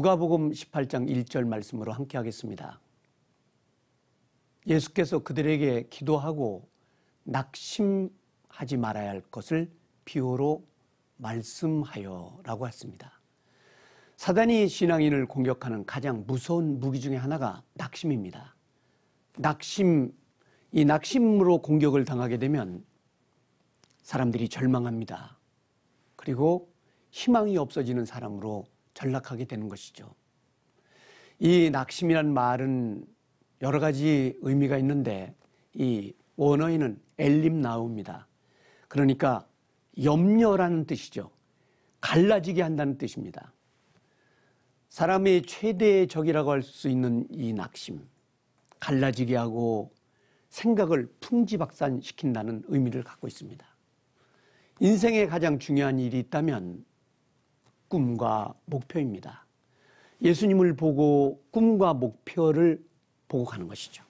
누가복음 18장 1절 말씀으로 함께 하겠습니다. 예수께서 그들에게 기도하고 낙심하지 말아야 할 것을 비유로 말씀하여 라고 했습니다. 사단이 신앙인을 공격하는 가장 무서운 무기 중에 하나가 낙심입니다. 이 낙심으로 공격을 당하게 되면 사람들이 절망합니다. 그리고 희망이 없어지는 사람으로 전락하게 되는 것이죠. 이 낙심이란 말은 여러 가지 의미가 있는데 이 원어에는 엘림나우입니다. 그러니까 염려라는 뜻이죠. 갈라지게 한다는 뜻입니다. 사람의 최대의 적이라고 할 수 있는 이 낙심, 갈라지게 하고 생각을 풍지박산시킨다는 의미를 갖고 있습니다. 인생에 가장 중요한 일이 있다면 꿈과 목표입니다. 예수님을 보고 꿈과 목표를 보고 가는 것이죠.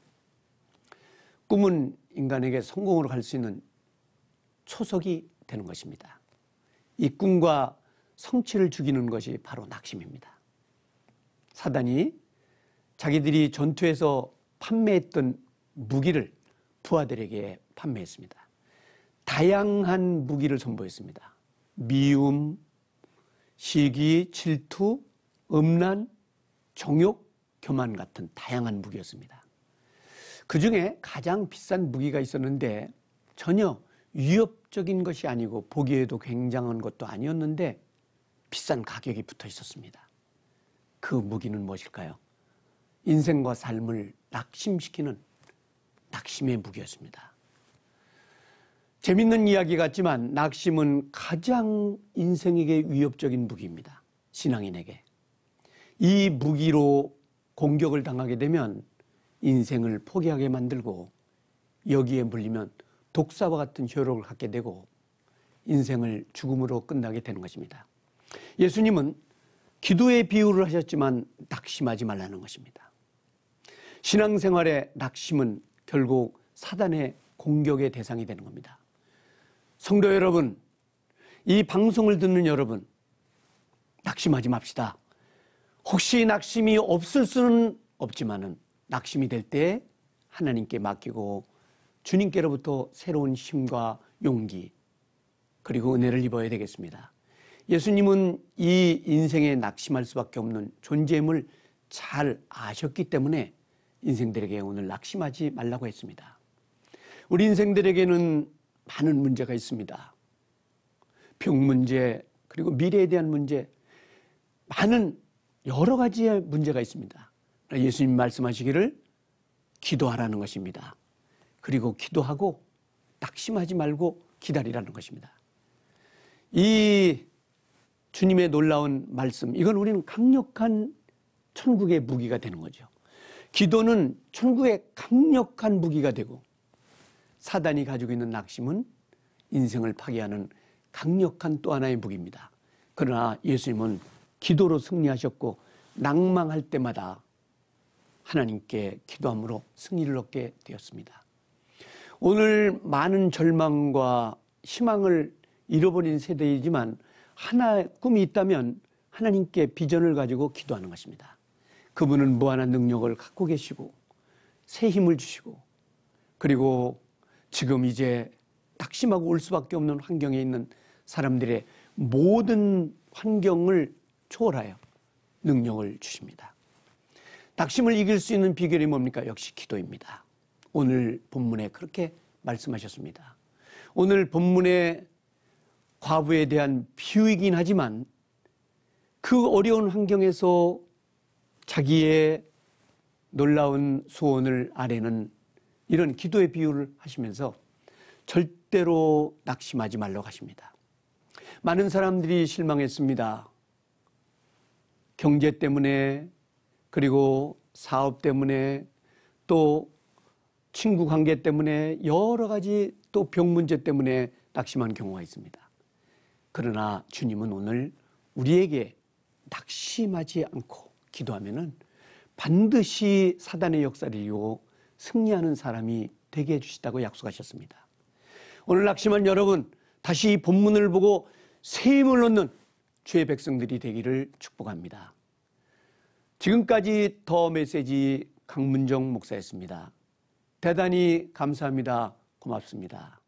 꿈은 인간에게 성공으로 갈 수 있는 초석이 되는 것입니다. 이 꿈과 성취를 죽이는 것이 바로 낙심입니다. 사단이 자기들이 전투에서 판매했던 무기를 부하들에게 판매했습니다. 다양한 무기를 선보였습니다. 미움, 시기, 질투, 음란, 정욕, 교만 같은 다양한 무기였습니다. 그 중에 가장 비싼 무기가 있었는데 전혀 위협적인 것이 아니고 보기에도 굉장한 것도 아니었는데 비싼 가격이 붙어 있었습니다. 그 무기는 무엇일까요? 인생과 삶을 낙심시키는 낙심의 무기였습니다. 재밌는 이야기 같지만 낙심은 가장 인생에게 위협적인 무기입니다. 신앙인에게. 이 무기로 공격을 당하게 되면 인생을 포기하게 만들고 여기에 물리면 독사와 같은 효력을 갖게 되고 인생을 죽음으로 끝나게 되는 것입니다. 예수님은 기도의 비유를 하셨지만 낙심하지 말라는 것입니다. 신앙생활의 낙심은 결국 사단의 공격의 대상이 되는 겁니다. 성도 여러분, 이 방송을 듣는 여러분, 낙심하지 맙시다. 혹시 낙심이 없을 수는 없지만은 낙심이 될 때 하나님께 맡기고 주님께로부터 새로운 힘과 용기 그리고 은혜를 입어야 되겠습니다. 예수님은 이 인생에 낙심할 수밖에 없는 존재임을 잘 아셨기 때문에 인생들에게 오늘 낙심하지 말라고 했습니다. 우리 인생들에게는 많은 문제가 있습니다. 병 문제, 그리고 미래에 대한 문제, 많은 여러 가지의 문제가 있습니다. 예수님 말씀하시기를 기도하라는 것입니다. 그리고 기도하고 낙심하지 말고 기다리라는 것입니다. 이 주님의 놀라운 말씀, 이건 우리는 강력한 천국의 무기가 되는 거죠. 기도는 천국의 강력한 무기가 되고 사단이 가지고 있는 낙심은 인생을 파괴하는 강력한 또 하나의 무기입니다. 그러나 예수님은 기도로 승리하셨고 낭망할 때마다 하나님께 기도함으로 승리를 얻게 되었습니다. 오늘 많은 절망과 희망을 잃어버린 세대이지만 하나의 꿈이 있다면 하나님께 비전을 가지고 기도하는 것입니다. 그분은 무한한 능력을 갖고 계시고 새 힘을 주시고 그리고 지금 이제 낙심하고 올 수밖에 없는 환경에 있는 사람들의 모든 환경을 초월하여 능력을 주십니다. 낙심을 이길 수 있는 비결이 뭡니까? 역시 기도입니다. 오늘 본문에 그렇게 말씀하셨습니다. 오늘 본문의 과부에 대한 비유이긴 하지만 그 어려운 환경에서 자기의 놀라운 소원을 아뢰는 이런 기도의 비유를 하시면서 절대로 낙심하지 말라고 하십니다. 많은 사람들이 실망했습니다. 경제 때문에 그리고 사업 때문에 또 친구 관계 때문에 여러 가지 또 병 문제 때문에 낙심한 경우가 있습니다. 그러나 주님은 오늘 우리에게 낙심하지 않고 기도하면은 반드시 사단의 역사를 이기고 승리하는 사람이 되게 해주시다고 약속하셨습니다. 오늘 낙심한 여러분, 다시 이 본문을 보고 새 힘을 얻는 주의 백성들이 되기를 축복합니다. 지금까지 더 메시지 강문정 목사였습니다. 대단히 감사합니다. 고맙습니다.